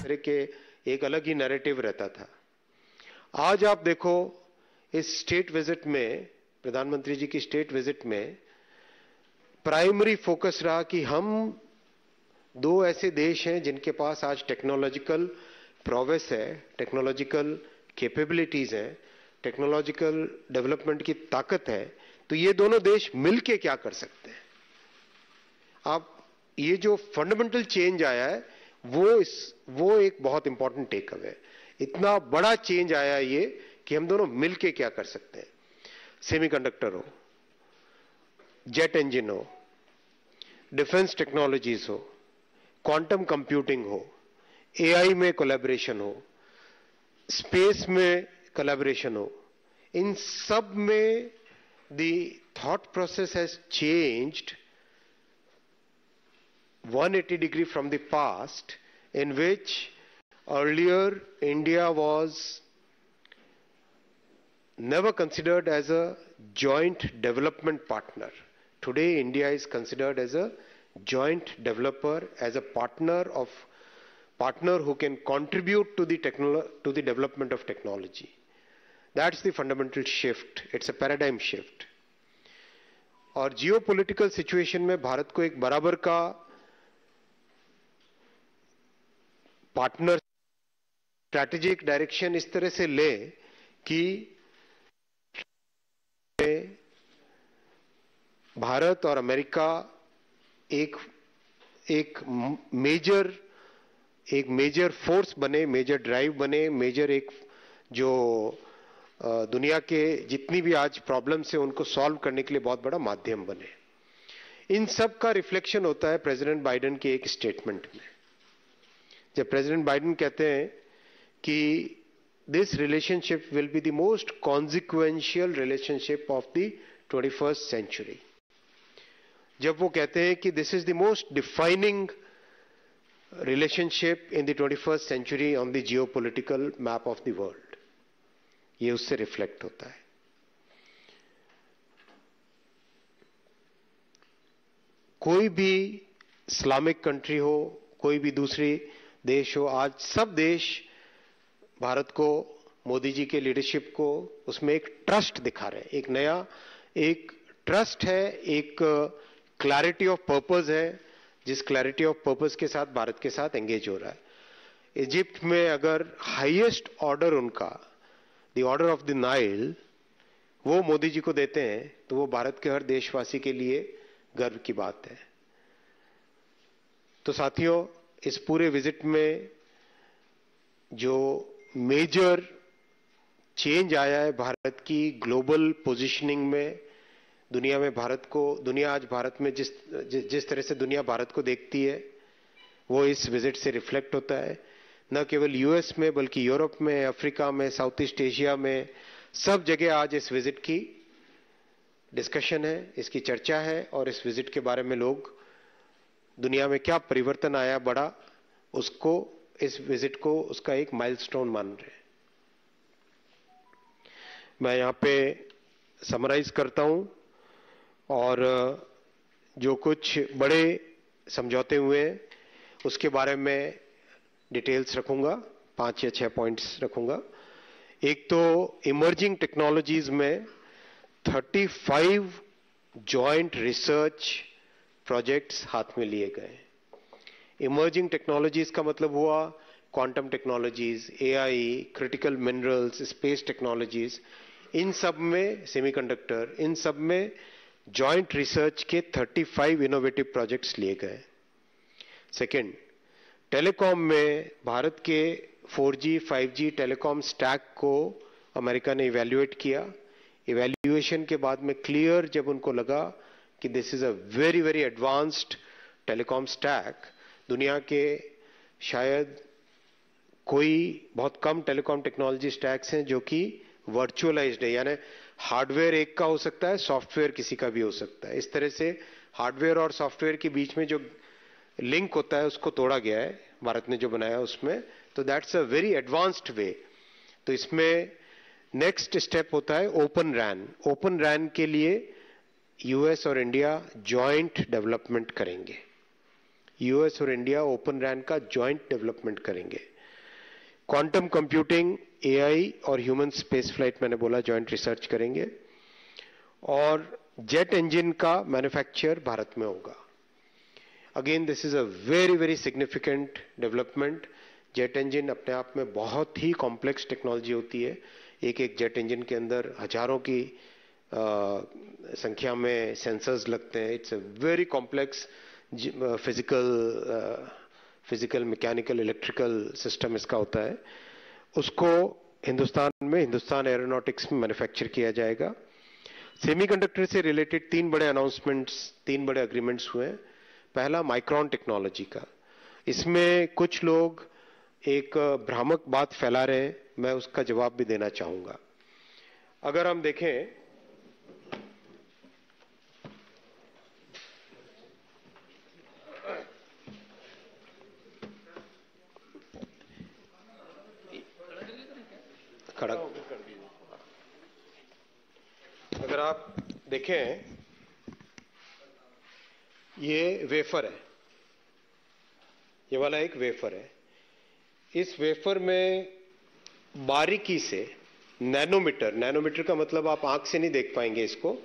तरह के एक अलग ही नैरेटिव रहता था। आज आप देखो इस स्टेट विजिट में, प्रधानमंत्री जी की स्टेट विजिट में प्राइमरी फोकस रहा कि हम दो ऐसे देश हैं जिनके पास आज टेक्नोलॉजिकल प्रोग्रेस है, टेक्नोलॉजिकल कैपेबिलिटीज हैं, टेक्नोलॉजिकल डेवलपमेंट की ताकत है, तो ये दोनों देश मिलके क्या कर सकते हैं। आप ये जो फंडामेंटल चेंज आया है वो एक बहुत इंपॉर्टेंट टेक अवे है। इतना बड़ा चेंज आया ये कि हम दोनों मिलके क्या कर सकते हैं। सेमीकंडक्टर हो, जेट इंजन हो, डिफेंस टेक्नोलॉजीज हो, क्वांटम कंप्यूटिंग हो, एआई में कोलैबोरेशन हो, स्पेस में कोलैबोरेशन हो, इन सब में the thought process has changed 180 degree from the past, in which earlier India was never considered as a joint development partner. Today India is considered as a joint developer, as a partner who can contribute to the development of technology. That's the fundamental shift. It's a paradigm shift. और geopolitical situation में भारत को एक बराबर का partner strategic direction इस तरह से ले कि भारत और अमेरिका एक मेजर फोर्स बने, मेजर ड्राइव बने, मेजर एक जो दुनिया के जितनी भी आज प्रॉब्लम्स है उनको सॉल्व करने के लिए बहुत बड़ा माध्यम बने। इन सब का रिफ्लेक्शन होता है प्रेसिडेंट बाइडेन के एक स्टेटमेंट में, जब प्रेसिडेंट बाइडेन कहते हैं कि this relationship will be the most consequential relationship of the 21st century. जब वो कहते हैं कि this is the most defining relationship in the 21st century on the geopolitical map of the world, ये उससे रिफ्लेक्ट होता है। कोई भी इस्लामिक कंट्री हो, कोई भी दूसरी देश हो, आज सब देश भारत को, मोदी जी के लीडरशिप को, उसमें एक ट्रस्ट दिखा रहे हैं। एक नया एक ट्रस्ट है, एक क्लैरिटी ऑफ पर्पस है, जिस क्लैरिटी ऑफ पर्पस के साथ भारत के साथ एंगेज हो रहा है। इजिप्ट में अगर हाईएस्ट ऑर्डर उनका the order of the Nile वो मोदी जी को देते हैं तो वो भारत के हर देशवासी के लिए गर्व की बात है। तो साथियों, इस पूरे विजिट में जो मेजर चेंज आया है भारत की ग्लोबल पोजीशनिंग में, दुनिया में भारत को, दुनिया आज भारत में जिस तरह से दुनिया भारत को देखती है वो इस विजिट से रिफ्लेक्ट होता है। न केवल यूएस में बल्कि यूरोप में, अफ्रीका में, साउथ ईस्ट एशिया में, सब जगह आज इस विजिट की डिस्कशन है, इसकी चर्चा है और इस विजिट के बारे में लोग दुनिया में क्या परिवर्तन आया बड़ा, उसको, इस विजिट को उसका एक माइलस्टोन मान रहे हैं। मैं यहां पे समराइज करता हूं और जो कुछ बड़े समझौते हुए हैं उसके बारे में डिटेल्स रखूंगा, 5 या 6 पॉइंट्स रखूंगा। एक तो इमर्जिंग टेक्नोलॉजीज में 35 जॉइंट रिसर्च प्रोजेक्ट्स हाथ में लिए गए। इमर्जिंग टेक्नोलॉजीज का मतलब हुआ quantum technologies, AI, critical minerals, space technologies, इन सब में, सेमीकंडक्टर, इन सब में जॉइंट रिसर्च के 35 इनोवेटिव प्रोजेक्ट्स लिए गए। सेकंड, टेलीकॉम में भारत के 4G 5G टेलीकॉम स्टैक को अमेरिका ने इवैल्यूएट किया। इवैल्यूएशन के बाद में क्लियर जब उनको लगा कि this is a very very advanced telecom stack, दुनिया के शायद कोई बहुत कम टेलीकॉम टेक्नोलॉजी स्टैक्स हैं जो कि वर्चुअलाइज्ड है, यानी हार्डवेयर एक का हो सकता है, सॉफ्टवेयर किसी का भी हो सकता है। इस तरह से हार्डवेयर और सॉफ्टवेयर के बीच में जो लिंक होता है उसको तोड़ा गया है, भारत ने जो बनाया उसमें। तो दैट्स अ वेरी एडवांस्ड वे। तो इसमें नेक्स्ट स्टेप होता है ओपन रैन। ओपन रैन के लिए यूएस और इंडिया जॉइंट डेवलपमेंट करेंगे। यूएस और इंडिया ओपन रैन का जॉइंट डेवलपमेंट करेंगे। क्वांटम कंप्यूटिंग, एआई और ह्यूमन स्पेस फ्लाइट मैंने बोला जॉइंट रिसर्च करेंगे, और जेट इंजन का मैन्युफैक्चर भारत में होगा। Again this is a very very significant development. Jet engine अपने आप में बहुत ही कॉम्प्लेक्स टेक्नोलॉजी होती है। एक एक जेट इंजन के अंदर हजारों की संख्या में सेंसर्स लगते हैं। It's a very complex physical mechanical electrical system इसका होता है। उसको हिंदुस्तान में, हिंदुस्तान एरोनॉटिक्स में मैन्युफैक्चर किया जाएगा। सेमीकंडक्टर से रिलेटेड 3 बड़े अनाउंसमेंट्स, 3 बड़े अग्रीमेंट्स हुए हैं। पहला माइक्रोन टेक्नोलॉजी का। इसमें कुछ लोग एक भ्रामक बात फैला रहे हैं, मैं उसका जवाब भी देना चाहूंगा। अगर हम देखें अगर आप देखें, ये वेफर है, ये वाला एक वेफर है। इस वेफर में बारीकी से नैनोमीटर, नैनोमीटर का मतलब आप आंख से नहीं देख पाएंगे इसको,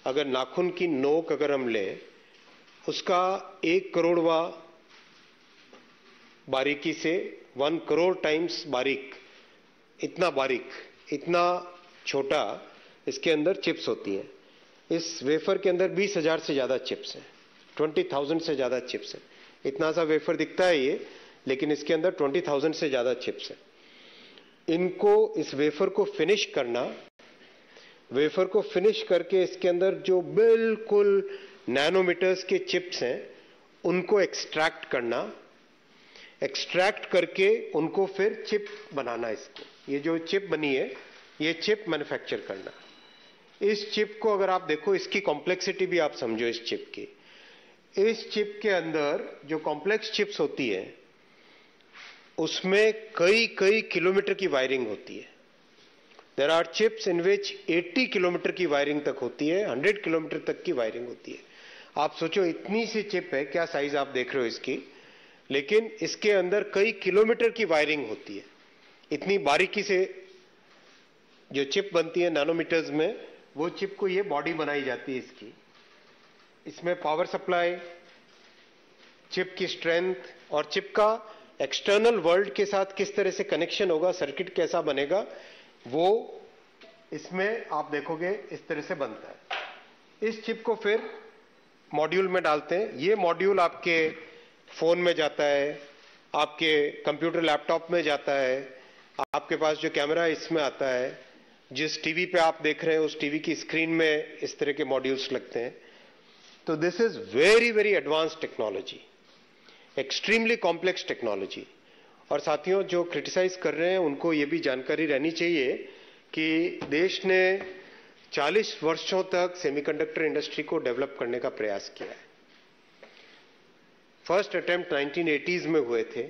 अगर नाखून की नोक अगर हम लें, उसका 1 करोड़वा बारीकी से 1 करोड़ टाइम्स बारीक, इतना छोटा इसके अंदर चिप्स होती हैं। इस वेफर के अंदर 20,000 से ज्यादा चिप्स हैं, 20,000 से ज्यादा चिप्स हैं। इतना सा वेफर दिखता है ये, लेकिन इसके अंदर 20,000 से ज्यादा चिप्स हैं। इनको, इस वेफर को फिनिश करना, वेफर को फिनिश करके इसके अंदर जो बिल्कुल नैनोमीटर्स के चिप्स हैं उनको एक्सट्रैक्ट करना, एक्सट्रैक्ट करके उनको फिर चिप बनाना। इसको, ये जो चिप बनी है, ये चिप मैन्युफैक्चर करना। इस चिप को अगर आप देखो, इसकी कॉम्प्लेक्सिटी भी आप समझो इस चिप की। इस चिप के अंदर जो कॉम्प्लेक्स चिप्स होती है, उसमें कई किलोमीटर की वायरिंग होती है। There are chips in which 80 kilometre की वायरिंग तक होती है, 100 किलोमीटर तक की वायरिंग होती है। आप सोचो, इतनी सी चिप है, क्या साइज आप देख रहे हो इसकी, लेकिन इसके अंदर कई किलोमीटर की वायरिंग होती है। इतनी बारीकी से जो चिप बनती है नैनोमीटर्स में, वो चिप को ये बॉडी बनाई जाती है इसकी। इसमें पावर सप्लाई, चिप की स्ट्रेंथ और चिप का एक्सटर्नल वर्ल्ड के साथ किस तरह से कनेक्शन होगा, सर्किट कैसा बनेगा, वो इसमें आप देखोगे इस तरह से बनता है। इस चिप को फिर मॉड्यूल में डालते हैं। ये मॉड्यूल आपके फोन में जाता है, आपके कंप्यूटर लैपटॉप में जाता है, आपके पास जो कैमरा है इसमें आता है, जिस टीवी पे आप देख रहे हैं उस टीवी की स्क्रीन में इस तरह के मॉड्यूल्स लगते हैं। तो this is very very advance technology, extremely complex technology. और साथियों, जो क्रिटिसाइज कर रहे हैं उनको ये भी जानकारी रहनी चाहिए कि देश ने 40 वर्षों तक सेमीकंडक्टर इंडस्ट्री को डेवलप करने का प्रयास किया है। फर्स्ट अटेम्प्ट 1980s में हुए थे,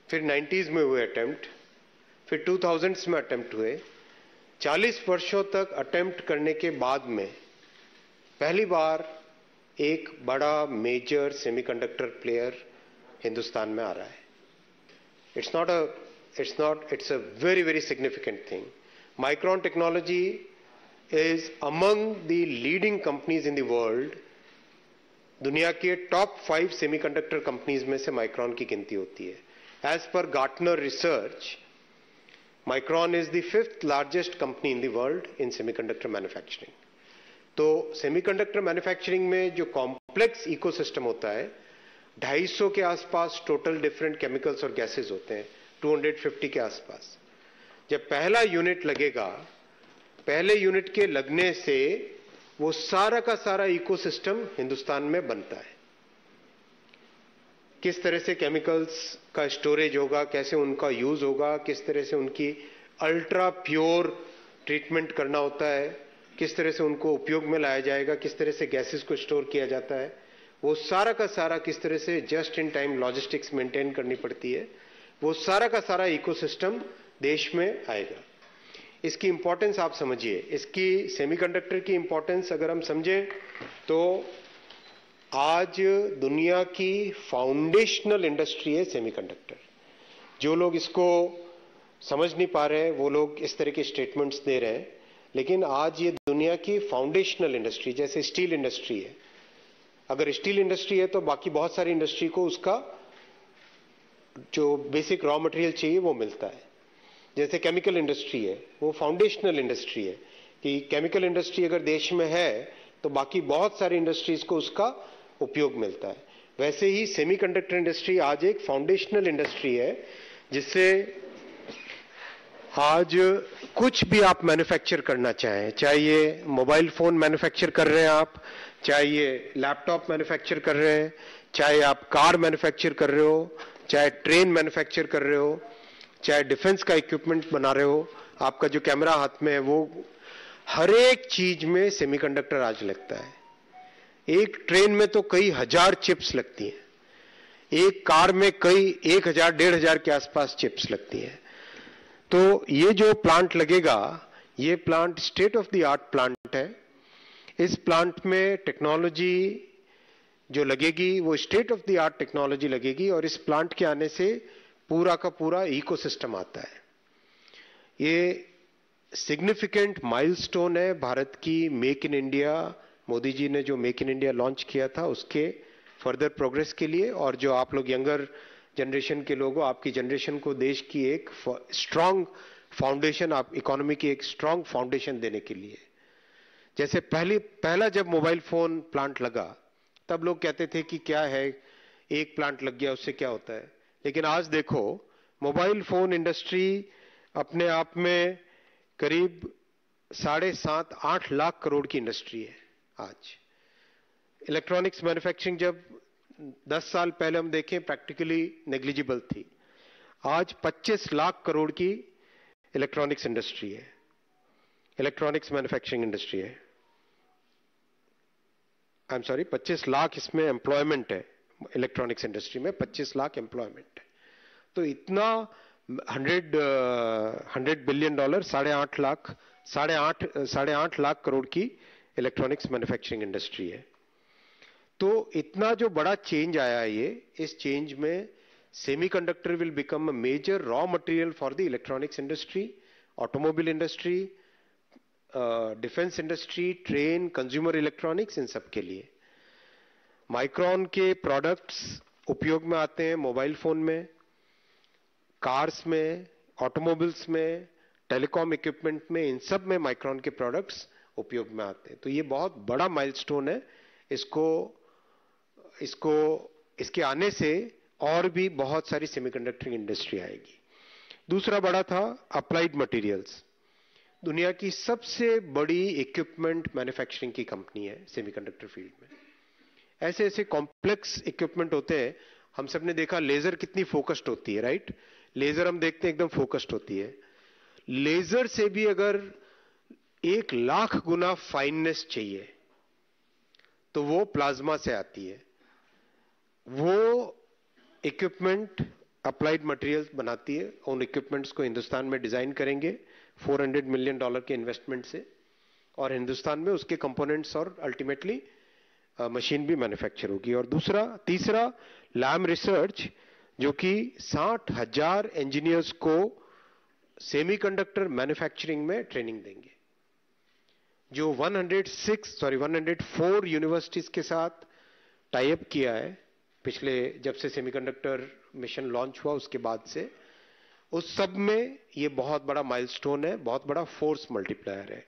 फिर 90s में हुए अटेम्प्ट, फिर 2000s में अटेम्प्ट हुए। 40 वर्षों तक अटेम्प्ट करने के बाद में पहली बार एक बड़ा मेजर सेमीकंडक्टर प्लेयर हिंदुस्तान में आ रहा है। it's a very very significant thing. Micron technology is among the leading companies in the world. दुनिया के टॉप 5 सेमीकंडक्टर कंपनीज में से माइक्रॉन की गिनती होती है। As per Gartner research, Micron is the 5th largest company in the world in semiconductor manufacturing. तो semiconductor manufacturing में जो कॉम्प्लेक्स इकोसिस्टम होता है, 250 के आसपास टोटल डिफरेंट केमिकल्स और गैसेस होते हैं, 250 के आसपास। जब पहला यूनिट लगेगा, पहले यूनिट के लगने से वो सारा का सारा इकोसिस्टम हिंदुस्तान में बनता है। किस तरह से केमिकल्स का स्टोरेज होगा, कैसे उनका यूज होगा, किस तरह से उनकी अल्ट्रा प्योर ट्रीटमेंट करना होता है, किस तरह से उनको उपयोग में लाया जाएगा, किस तरह से गैसेस को स्टोर किया जाता है, वो सारा का सारा किस तरह से just in time logistics maintain करनी पड़ती है, वो सारा का सारा इकोसिस्टम देश में आएगा। इसकी इंपॉर्टेंस आप समझिए, इसकी सेमीकंडक्टर की इंपॉर्टेंस अगर हम समझें तो आज दुनिया की फाउंडेशनल इंडस्ट्री है सेमीकंडक्टर। जो लोग इसको समझ नहीं पा रहे हैं वो लोग इस तरह के स्टेटमेंट्स दे रहे हैं, लेकिन आज ये दुनिया की फाउंडेशनल इंडस्ट्री, जैसे स्टील इंडस्ट्री है, अगर स्टील इंडस्ट्री है तो बाकी बहुत सारी इंडस्ट्री को उसका जो बेसिक रॉ मटेरियल चाहिए वो मिलता है। जैसे केमिकल इंडस्ट्री है, वो फाउंडेशनल इंडस्ट्री है कि केमिकल इंडस्ट्री अगर देश में है तो बाकी बहुत सारी इंडस्ट्रीज को उसका उपयोग मिलता है। वैसे ही सेमीकंडक्टर इंडस्ट्री आज एक फाउंडेशनल इंडस्ट्री है, जिससे आज कुछ भी आप मैन्युफैक्चर करना चाहें, चाहे ये मोबाइल फोन मैन्युफैक्चर कर रहे हैं आप, चाहे ये लैपटॉप मैन्युफैक्चर कर रहे हैं, चाहे आप कार मैन्युफैक्चर कर रहे हो, चाहे ट्रेन मैन्युफैक्चर कर रहे हो, चाहे डिफेंस का इक्विपमेंट बना रहे हो, आपका जो कैमरा हाथ में है, वो हर एक चीज में सेमीकंडक्टर आज लगता है। एक ट्रेन में तो कई हजार चिप्स लगती हैं, एक कार में कई 1000 1500 के आसपास चिप्स लगती हैं। तो ये जो प्लांट लगेगा, ये plant state of the art plant है। इस प्लांट में टेक्नोलॉजी जो लगेगी वो state of the art technology लगेगी, और इस प्लांट के आने से पूरा का पूरा इकोसिस्टम आता है। ये सिग्निफिकेंट माइलस्टोन है भारत की make in India, Modi ji ने जो मेक इन इंडिया लॉन्च किया था उसके फर्दर प्रोग्रेस के लिए, और जो आप लोग यंगर जनरेशन के लोगों, आपकी जनरेशन को देश की एक स्ट्रांग फाउंडेशन, आप इकोनॉमी की एक स्ट्रांग फाउंडेशन देने के लिए। जैसे पहला जब मोबाइल फोन प्लांट लगा तब लोग कहते थे कि क्या है, एक प्लांट लग गया उससे क्या होता है, लेकिन आज देखो मोबाइल फोन इंडस्ट्री अपने आप में करीब 7.5-8 लाख करोड़ की इंडस्ट्री है आज। इलेक्ट्रॉनिक्स मैन्युफैक्चरिंग जब 10 साल पहले हम देखें प्रैक्टिकली नेग्लिजिबल थी, आज 25 लाख करोड़ की इलेक्ट्रॉनिक्स इंडस्ट्री है, इलेक्ट्रॉनिक्स मैन्युफैक्चरिंग इंडस्ट्री है। आई एम सॉरी, 25 लाख इसमें एम्प्लॉयमेंट है, इलेक्ट्रॉनिक्स इंडस्ट्री में 25 लाख एम्प्लॉयमेंट है। तो इतना 100 बिलियन डॉलर, 8.5 लाख करोड़ की इलेक्ट्रॉनिक्स मैन्युफैक्चरिंग इंडस्ट्री है। तो इतना जो बड़ा चेंज आया है, ये इस चेंज में semiconductor will become a major raw material for the electronics industry, automobile industry, defence industry, train, consumer electronics, इन सब के लिए। माइक्रॉन के प्रोडक्ट्स उपयोग में आते हैं मोबाइल फोन में, कार्स में, ऑटोमोबाइल्स में, टेलीकॉम इक्विपमेंट में, इन सब में माइक्रॉन के प्रोडक्ट्स उपयोग में आते हैं। तो ये बहुत बड़ा माइलस्टोन है। इसके आने से और भी बहुत सारी सेमीकंडक्टिंग इंडस्ट्री आएगी। दूसरा बड़ा था अप्लाइड मटेरियल्स, दुनिया की सबसे बड़ी इक्विपमेंट मैन्युफैक्चरिंग की कंपनी है सेमीकंडक्टर फील्ड में। ऐसे ऐसे कॉम्प्लेक्स इक्विपमेंट होते हैं। हम सब ने देखा लेजर कितनी फोकस्ड होती है, राइट? लेजर हम देखते हैं एकदम फोकस्ड होती है। लेजर से भी अगर 1,00,000 गुना फाइननेस चाहिए तो वो प्लाज्मा से आती है। वो इक्विपमेंट अप्लाइड मटेरियल्स बनाती है। उन इक्विपमेंट्स को हिंदुस्तान में डिजाइन करेंगे $400 मिलियन के इन्वेस्टमेंट से, और हिंदुस्तान में उसके कंपोनेंट्स और अल्टीमेटली मशीन भी मैन्युफैक्चर होगी। और तीसरा लैम रिसर्च, जो कि 60,000 इंजीनियर्स को सेमीकंडक्टर मैन्युफैक्चरिंग में ट्रेनिंग देंगे। जो 104 यूनिवर्सिटीज के साथ टाई अप किया है पिछले, जब से सेमीकंडक्टर मिशन लॉन्च हुआ उसके बाद से, उस सब में ये बहुत बड़ा माइलस्टोन है, बहुत बड़ा फोर्स मल्टीप्लायर है।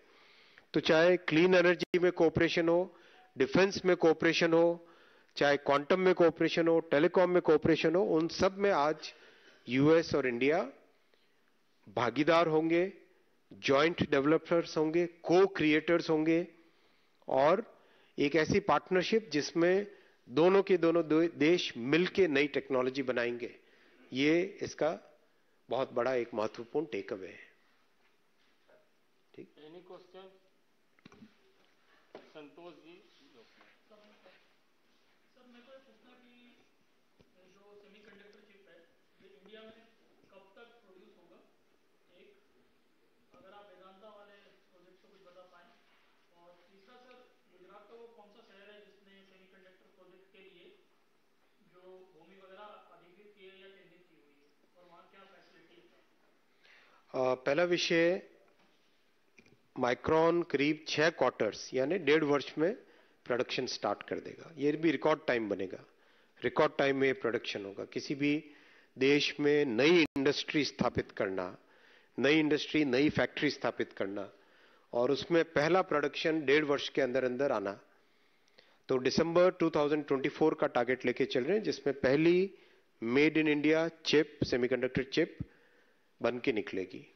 तो चाहे क्लीन एनर्जी में कोऑपरेशन हो, डिफेंस में कोऑपरेशन हो, चाहे क्वांटम में कोऑपरेशन हो, टेलीकॉम में कोऑपरेशन हो, उन सब में आज यूएस और इंडिया भागीदार होंगे, जॉइंट डेवलपर्स होंगे, को क्रिएटर्स होंगे, और एक ऐसी पार्टनरशिप जिसमें दोनों देश मिलकर नई टेक्नोलॉजी बनाएंगे। ये इसका बहुत बड़ा एक महत्वपूर्ण टेक अवे है। ठीक, any question? Santosh ji. Sir मेरे को पूछना कि जो सेमीकंडक्टर चिप है ये इंडिया में कब तक प्रोड्यूस होगा, एक अगर आप वेदांता वाले प्रोजेक्ट से कुछ बता पाएं। और तीसरा सर, गुजरात का वो कौन सा शहर है जिसने सेमीकंडक्टर प्रोजेक्ट के लिए जो भूमि वगैरह अधिकृत की है या चिन्हित की हुई है, और वहाँ क्या पहला विषय, माइक्रॉन करीब 6 क्वार्टर्स यानी 1.5 वर्ष में प्रोडक्शन स्टार्ट कर देगा। ये भी रिकॉर्ड टाइम बनेगा, रिकॉर्ड टाइम में प्रोडक्शन होगा। किसी भी देश में नई इंडस्ट्री स्थापित करना, नई इंडस्ट्री, नई फैक्ट्री स्थापित करना और उसमें पहला प्रोडक्शन 1.5 वर्ष के अंदर अंदर आना, तो दिसंबर 2024 का टारगेट लेके चल रहे हैं, जिसमें पहली made in India chip, semiconductor chip बन के निकलेगी।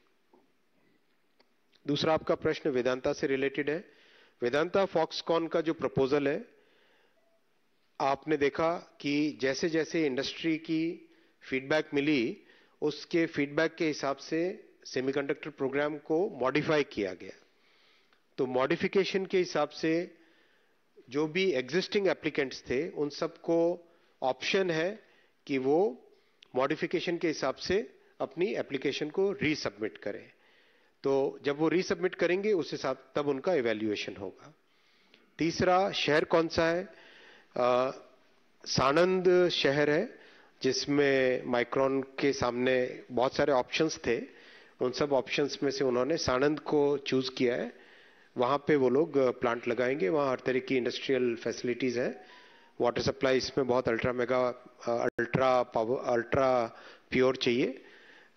दूसरा आपका प्रश्न वेदांता से रिलेटेड है। वेदांता फॉक्सकॉन का जो प्रपोजल है, आपने देखा कि जैसे जैसे इंडस्ट्री की फीडबैक मिली, उसके फीडबैक के हिसाब से सेमीकंडक्टर प्रोग्राम को मॉडिफाई किया गया। तो मॉडिफिकेशन के हिसाब से जो भी एग्जिस्टिंग एप्लीकेंट्स थे, उन सबको ऑप्शन है कि वो मॉडिफिकेशन के हिसाब से अपनी एप्लीकेशन को रीसबमिट करें। तो जब वो रीसबमिट करेंगे, उस हिसाब तब उनका इवैल्यूएशन होगा। तीसरा शहर कौन सा है? सानंद शहर है, जिसमें माइक्रॉन के सामने बहुत सारे ऑप्शंस थे। उन सब ऑप्शंस में से उन्होंने सानंद को चूज किया है। वहां पे वो लोग प्लांट लगाएंगे। वहां हर तरह की इंडस्ट्रियल फैसिलिटीज है। वाटर सप्लाई इसमें बहुत अल्ट्रा प्योर चाहिए।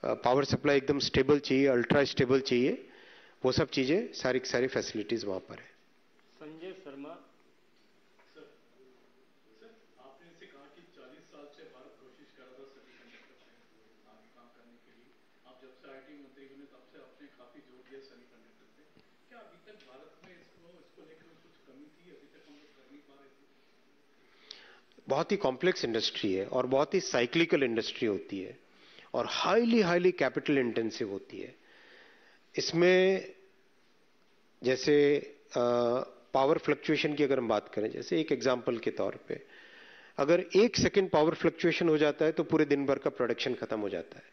पावर सप्लाई एकदम स्टेबल चाहिए, अल्ट्रा स्टेबल चाहिए। वो सब चीजें, सारी की सारी फैसिलिटीज वहां पर है। संजय शर्मा। सर, आपने इसे कहा कि 40 साल से भारत कोशिश कर रहा था सेमीकंडक्टर में आगे काम करने के लिए। आप जब से आईटी मंत्री बने तब से आपने काफी जोर दिया सेमीकंडक्टर पे। क्या अभी तक भारत में इसको लेकर कुछ कमी थी? अभी तक हम लोग कर नहीं पा रहे थे? बहुत ही कॉम्प्लेक्स इंडस्ट्री है और बहुत ही साइक्लिकल इंडस्ट्री होती है और हाईली कैपिटल इंटेंसिव होती है। इसमें जैसे पावर फ्लक्चुएशन की अगर हम बात करें, जैसे एक एग्जांपल के तौर पे, अगर 1 सेकंड पावर फ्लक्चुएशन हो जाता है तो पूरे दिन भर का प्रोडक्शन खत्म हो जाता है।